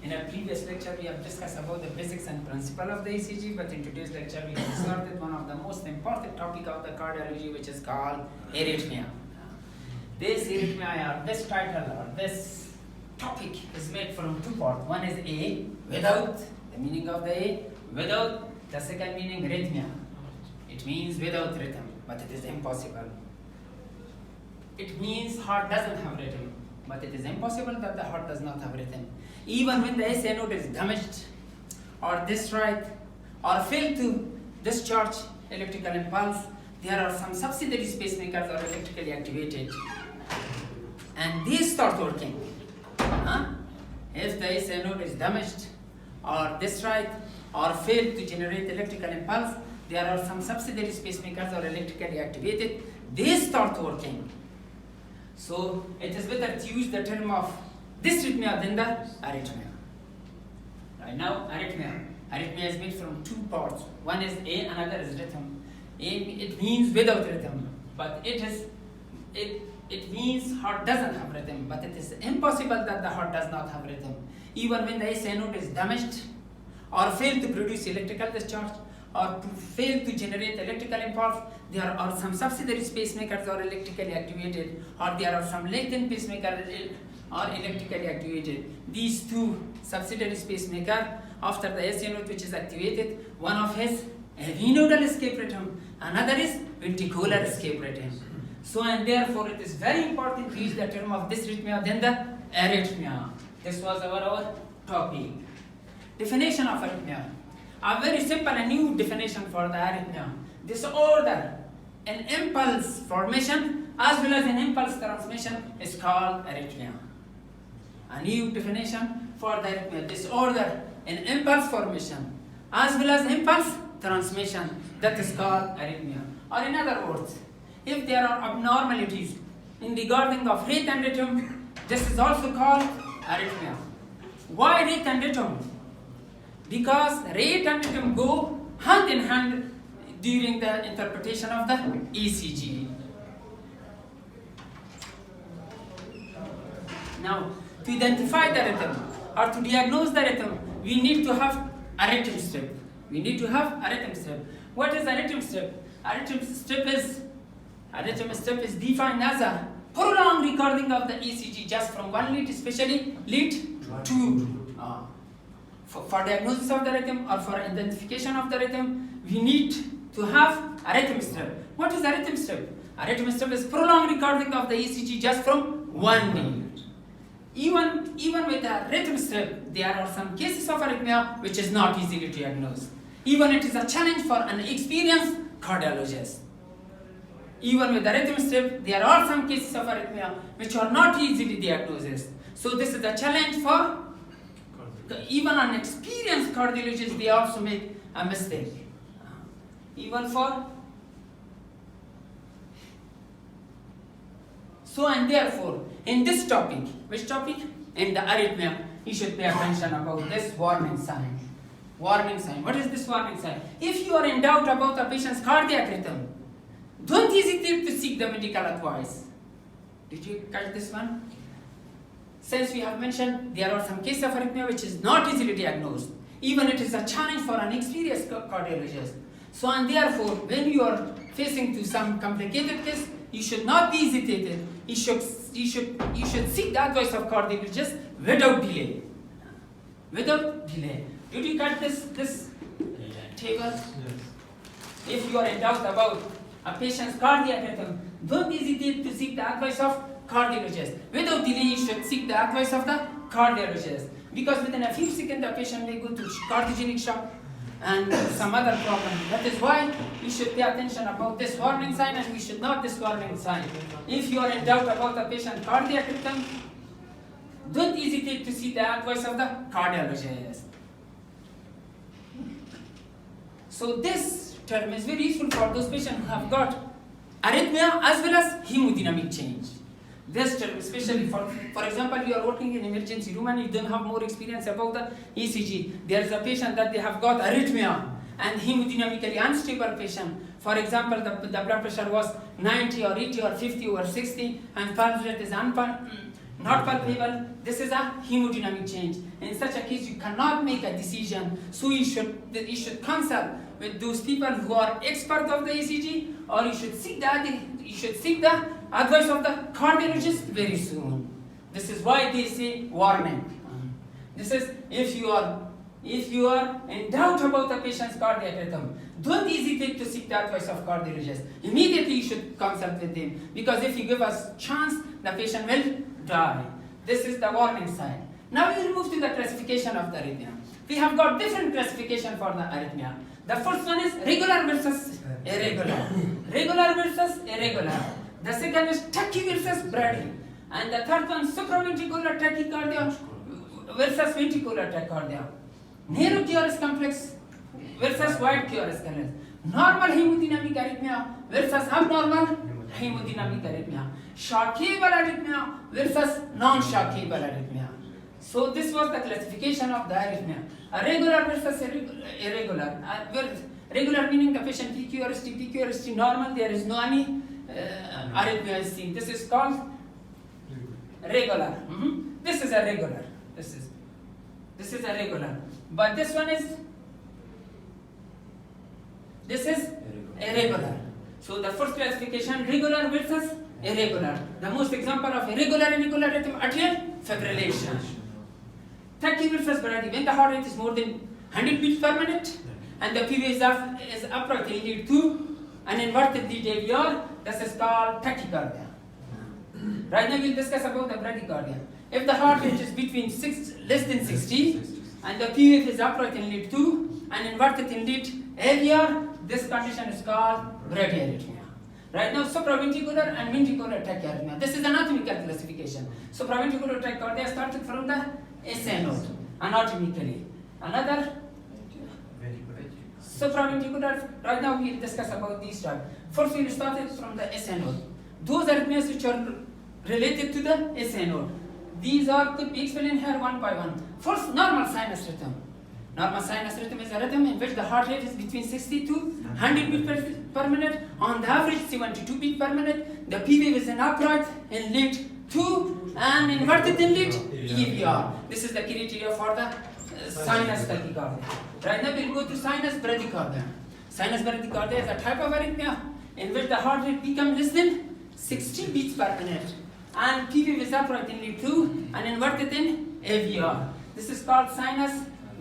In a previous lecture, we have discussed about the basics and principle of the ECG, but in today's lecture, we have started one of the most important topic of the cardiology, which is called arrhythmia. This arrhythmia, or this title, or this topic is made from two parts. One is A, without, the meaning of the A, without, the second meaning, arrhythmia. It means without rhythm, but it is impossible. It means heart doesn't have rhythm, but it is impossible that the heart does not have rhythm. Even when the SA node is damaged, or destroyed, or failed to discharge electrical impulse, there are some subsidiary pacemakers are electrically activated, and these start working. If the SA node is damaged, or destroyed, or failed to generate electrical impulse, there are some subsidiary pacemakers are electrically activated. They start working. So it is better to use the term of dysrhythmia than the arrhythmia. Right now, arrhythmia is made from two parts. One is A, another is rhythm. A, it means without rhythm, but it means heart doesn't have rhythm, but it is impossible that the heart does not have rhythm. Even when the SA node is damaged, or failed to produce electrical discharge, or fail to generate electrical impulse, there are some subsidiary pacemakers are electrically activated, or there are some latent pacemakers are electrically activated. These two subsidiary pacemakers, after the SA node which is activated, one of his renodal escape rhythm, another is ventricular escape rhythm. So and therefore it is very important to use the term of dysrhythmia than the arrhythmia. This was our topic. Definition of arrhythmia. A very simple and new definition for the arrhythmia. Disorder in impulse formation as well as in impulse transmission is called arrhythmia. A new definition for the arrhythmia. Disorder in impulse formation as well as impulse transmission, that is called arrhythmia. Or in other words, if there are abnormalities in regarding of rate and rhythm, this is also called arrhythmia. Why rate and rhythm? Because rate and rhythm go hand in hand during the interpretation of the ECG. Now, to identify the rhythm or to diagnose the rhythm, we need to have a rhythm strip. What is a rhythm strip? A rhythm strip is defined as a prolonged recording of the ECG just from one lead, especially lead 2. For diagnosis of the rhythm or for identification of the rhythm, we need to have a rhythm strip. What is a rhythm strip? A rhythm strip is prolonged recording of the ECG just from one lead. Even with a rhythm strip, there are some cases of arrhythmia which is not easily diagnosed. Even it is a challenge for an experienced cardiologist. Even with the rhythm strip, there are some cases of arrhythmia which are not easily diagnosed. So this is a challenge for even an experienced cardiologist. They also make a mistake. Even for so and therefore, in this topic, which topic? In the arrhythmia, you should pay attention about this warning sign. Warning sign. What is this warning sign? If you are in doubt about a patient's cardiac rhythm, don't hesitate to seek the medical advice. Did you catch this one? Since we have mentioned there are some cases of arrhythmia which is not easily diagnosed, even it is a challenge for an experienced cardiologist. So and therefore, when you are facing to some complicated case, you should not be hesitated. You should seek the advice of cardiologist without delay. Without delay. Did you catch this table? Yes. If you are in doubt about a patient's cardiac rhythm, don't hesitate to seek the advice of cardiologist. Without delay, you should seek the advice of the cardiologist. Because within a few seconds, the patient may go to cardiogenic shock and some other problem. That is why we should pay attention about this warning sign and we should not this warning sign. If you are in doubt about a patient's cardiac rhythm, don't hesitate to seek the advice of the cardiologist. So this term is very useful for those patients who have got arrhythmia as well as hemodynamic change. This term, especially for example, you are working in emergency room and you don't have more experience about the ECG. There is a patient that they have got arrhythmia and hemodynamically unstable patient. For example, the blood pressure was 90 or 80 or 50 or 60 and pulse rate is not palpable. This is a hemodynamic change. In such a case, you cannot make a decision. So you should consult with those people who are expert of the ECG, or you should seek the advice of the cardiologist very soon. This is why they say warning. This is if you are in doubt about the patient's cardiac rhythm, don't hesitate to seek the advice of cardiologist. Immediately you should consult with him, because if you give us chance, the patient will die. This is the warning sign. Now we will move to the classification of the arrhythmia. We have got different classification for the arrhythmia. The first one is regular versus irregular. Regular versus irregular. The second is tachy versus brady. And the third one, supraventricular tachycardia versus ventricular tachycardia. Narrow QRS complex versus wide QRS complex. Normal hemodynamic arrhythmia versus abnormal hemodynamic arrhythmia. Shockable arrhythmia versus non-shockable arrhythmia. So this was the classification of the arrhythmia. A regular versus irregular. Regular meaning the patient PQRST normal, there is no any arrhythmia is seen. This is called regular. This is a regular. This is a regular. But this one is irregular. So the first classification, regular versus irregular. The most example of irregular rhythm, atrial fibrillation. Tachy versus brady. When the heart rate is more than 100 beats per minute and the PV is upright in lead 2 and inverted lead AVR, this is called tachycardia. Right now we will discuss about the bradycardia. If the heart rate is between less than 60 and the PV is upright in lead 2 and inverted in lead AVR, this condition is called bradyarrhythmia. Right now, supraventricular and ventricular tachyarrhythmia. This is anatomical classification. Supraventricular tachycardia started from the SA node, anatomically. Another supraventricular. Right now, we will discuss about these types. First, we will start it from the SA node. Those arrhythmias which are related to the SA node. These could be explained here one by one. First, normal sinus rhythm. Normal sinus rhythm is a rhythm in which the heart rate is between 60 to 100 beats per minute. On the average, 72 beats per minute. The PV is an upright in lead 2 and inverted in lead EVR. This is the criteria for the sinus tachycardia. Right now, we'll go to sinus bradycardia. Sinus bradycardia is a type of arrhythmia in which the heart rate becomes less than 60 beats per minute and PV is upright in lead 2 and inverted in AVR. This is called sinus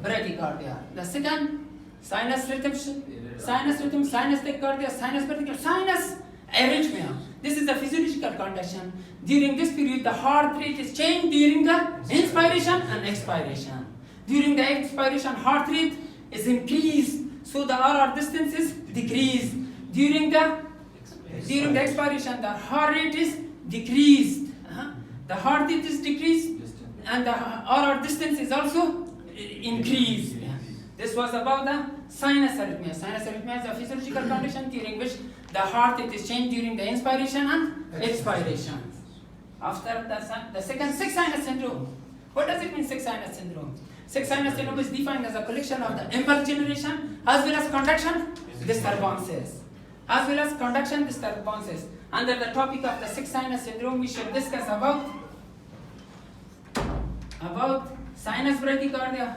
bradycardia. The second, sinus tachycardia, sinus bradycardia, sinus arrhythmia. This is a physiological condition. During this period, the heart rate is changed during the inspiration and expiration. During the expiration, heart rate is increased, so the RR distance is decreased. During the expiration, the heart rate is decreased. The heart rate is decreased, and the RR distance is also increased. This was about the sinus arrhythmia. Sinus arrhythmia is a physiological condition during which the heart rate is changed during the inspiration and expiration. After the second, sixth sinus syndrome. What does it mean, sixth sinus syndrome? Sixth sinus syndrome is defined as a collection of the impulse generation as well as conduction disturbances. Under the topic of the sixth sinus syndrome, we should discuss about sinus bradycardia,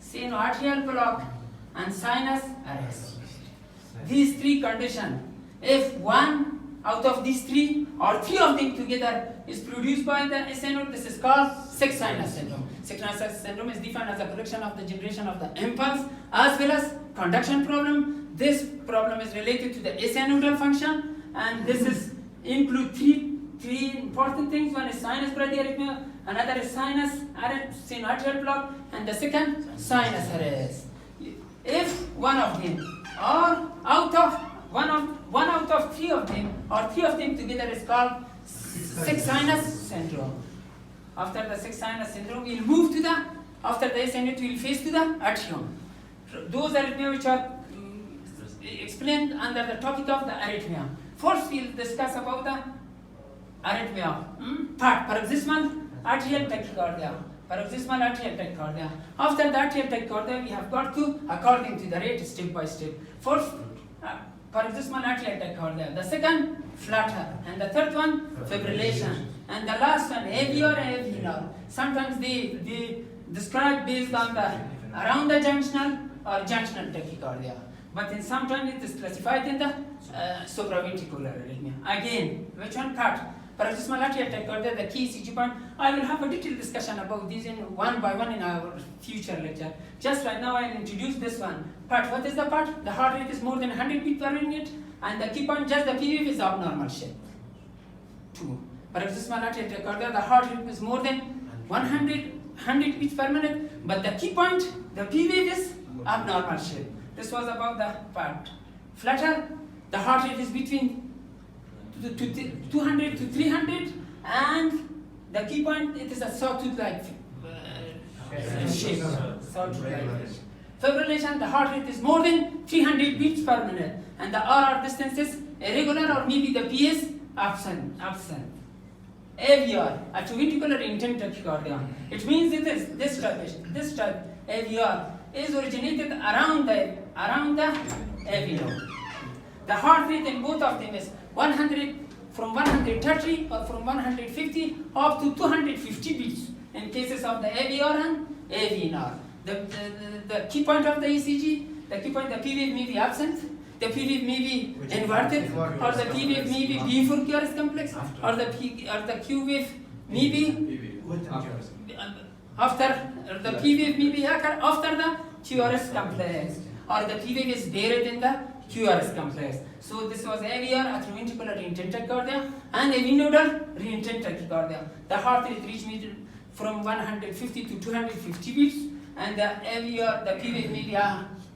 sinoatrial block, and sinus arrest. These three conditions, if one out of these three or three of them together is produced by the SA node, this is called sixth sinus syndrome. Sixth sinus syndrome is defined as a collection of the generation of the impulse as well as conduction problem. This problem is related to the SA nodal function, and this is include three important things. One is sinus bradyarrhythmia, another is sinoatrial block, and the second sinus arrest. If one out of three of them or three of them together is called sixth sinus syndrome. After the sixth sinus syndrome, we will move to after the SA node, we will face to the atrium. Those arrhythmia which are explained under the topic of the arrhythmia. First, we will discuss about the arrhythmia part, paroxysmal atrial tachycardia. After the atrial tachycardia, we have got to, according to the rate, step by step. First, paroxysmal atrial tachycardia. The second, flutter. And the third one, fibrillation. And the last one, AV or AV. Sometimes they describe based on the around the junctional or junctional tachycardia. But in some time it is classified in the supraventricular arrhythmia. Again, which one cut? Paroxysmal atrial tachycardia, the key ECG point. I will have a detailed discussion about these in one by one in our future lecture. Just right now I will introduce this one. Part, what is the part? The heart rate is more than 100 beats per minute, and the key point, just the P wave is abnormal shape. 2. Paroxysmal atrial tachycardia, the heart rate is more than 100 beats per minute, but the key point, the P wave is abnormal shape. This was about the part. Flutter, the heart rate is between 200 to 300, and the key point, it is a sawtooth-like shape. Sawtooth-like. Fibrillation, the heart rate is more than 300 beats per minute, and the RR distance is irregular, or maybe the P is absent. AVR, atrioventricular intent tachycardia. It means it is this type AVR is originated around the AV node. The heart rate in both of them is 100 from 130 or from 150 up to 250 beats in cases of the AVR and AVNR. The key point of the ECG, the key point, the P wave may be absent, the P wave may be inverted, or the P wave may be before QRS complex, or the Q wave may be after, or the P wave may be after the QRS complex, or the P wave is buried in the QRS complex. So this was AVR, atrioventricular reintent tachycardia, and AV nodal reintent tachycardia. The heart rate reached from 150 to 250 beats, and the AVR, the P wave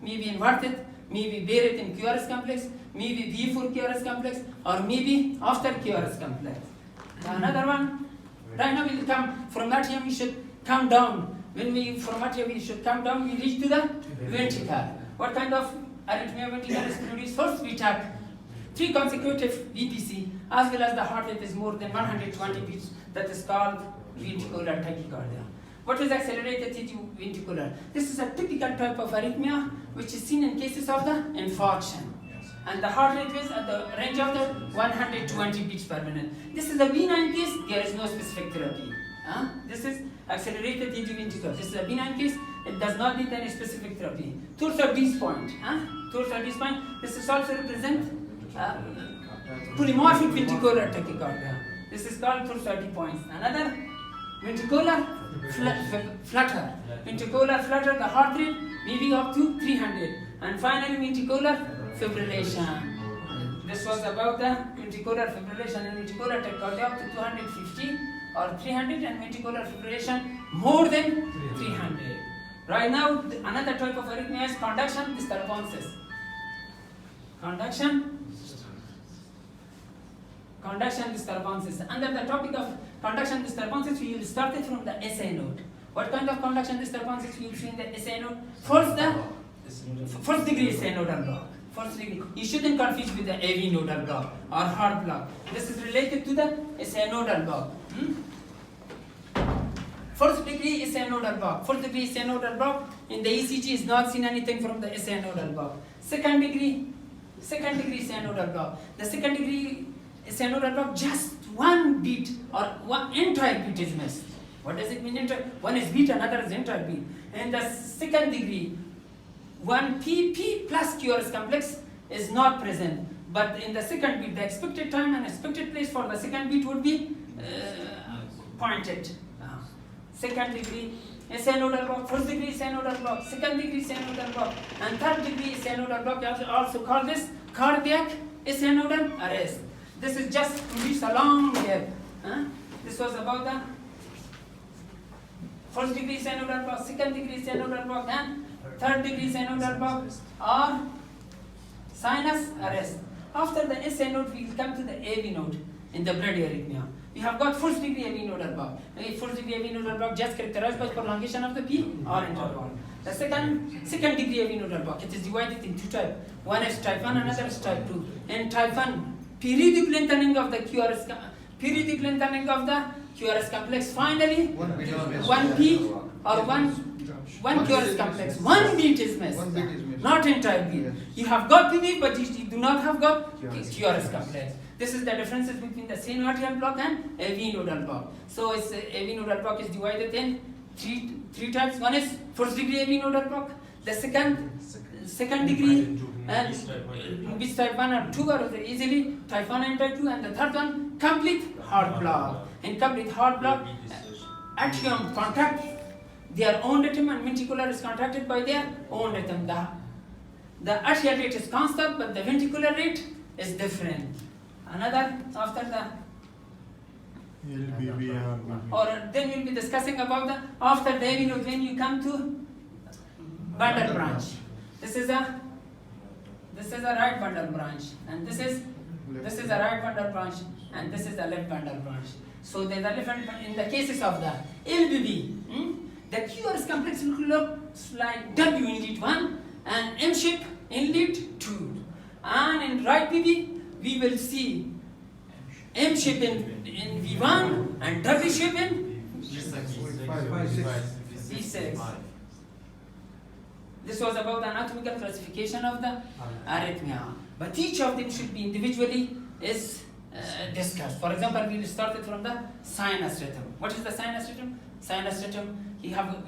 may be inverted, may be buried in QRS complex, maybe before QRS complex, or maybe after QRS complex. Another one, right now we will come from atrium, we should come down. When we from atrium we should come down, we reach to the ventricle. What kind of arrhythmia ventricle is produced? First we take 3 consecutive VPC, as well as the heart rate is more than 120 beats. That is called ventricular tachycardia. What is accelerated ventricular? This is a typical type of arrhythmia which is seen in cases of the infarction. And the heart rate is at the range of the 120 beats per minute. This is a benign case, there is no specific therapy. This is accelerated ventricular. This is a benign case, it does not need any specific therapy. Tour-30 point. Tour-30 point, this is also represent polymorphic ventricular tachycardia. This is called Tour-30 points. Another, ventricular flutter. Ventricular flutter, the heart rate may be up to 300. And finally, ventricular fibrillation. This was about the ventricular fibrillation and ventricular tachycardia up to 250 or 300, and ventricular fibrillation more than 300. Right now, another type of arrhythmia is conduction disturbances. Conduction disturbances. Under the topic of conduction disturbances, we will start it from the SA node. What kind of conduction disturbances we will see in the SA node? First degree SA nodal block. First degree. You shouldn't confuse with the AV nodal block or heart block. This is related to the SA nodal block. First degree SA nodal block. First degree SA nodal block in the ECG is not seen anything from the SA nodal block. Second degree SA nodal block. The second degree SA nodal block, just one beat or one entire beat is missed. What does it mean? One is beat, another is entire beat. In the second degree, one PP plus QRS complex is not present. But in the second beat, the expected time and expected place for the second beat would be pointed. Second degree SA nodal block, first degree SA nodal block, second degree SA nodal block, and third degree SA nodal block. Also call this cardiac SA nodal arrest. This is just produce a long gap. This was about the first degree SA nodal block, second degree SA nodal block, and third degree SA nodal block or sinus arrest. After the SA node, we will come to the AV node in the blood arrhythmia. We have got first degree AV nodal block. First degree AV nodal block just characterized by prolongation of the P or interval. The second degree AV nodal block, it is divided in 2 types. One is type 1, another is type 2. In type 1, periodic lengthening of the QRS complex. Finally, 1P or One QRS complex, one beat is missed. Not in type B. Yes. You have got PV, but you do not have got QRS. QRS complex. This is the differences between the synovial block and AV nodal block. So it's AV nodal block is divided in three types. One is first degree AV nodal block. The second degree and which type 1 or 2 are easily type 1 and type 2, and the third one complete heart block. In complete heart block, atrium contract their own rhythm and ventricular is contracted by their own rhythm. The atrial rate is constant, but the ventricular rate is different. Another after the or then we'll be discussing about the after the AV node when you come to bundle branch. This is a right bundle branch, and this is a right bundle branch, and this is the left bundle branch. So the left in the cases of the LBB, the QRS complex looks like W in lead 1 and M shape in lead 2. And in right BB, we will see M shape in V1 and W shape in V6. This was about the anatomical classification of the arrhythmia. But each of them should be individually discussed. For example, we started from the sinus rhythm. What is the sinus rhythm? Sinus rhythm, you have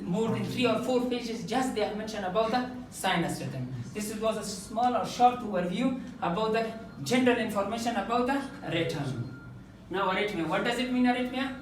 more than 3 or 4 pages just they have mentioned about the sinus rhythm. This was a small or short overview about the general information about the rhythm. Now arrhythmia, what does it mean arrhythmia?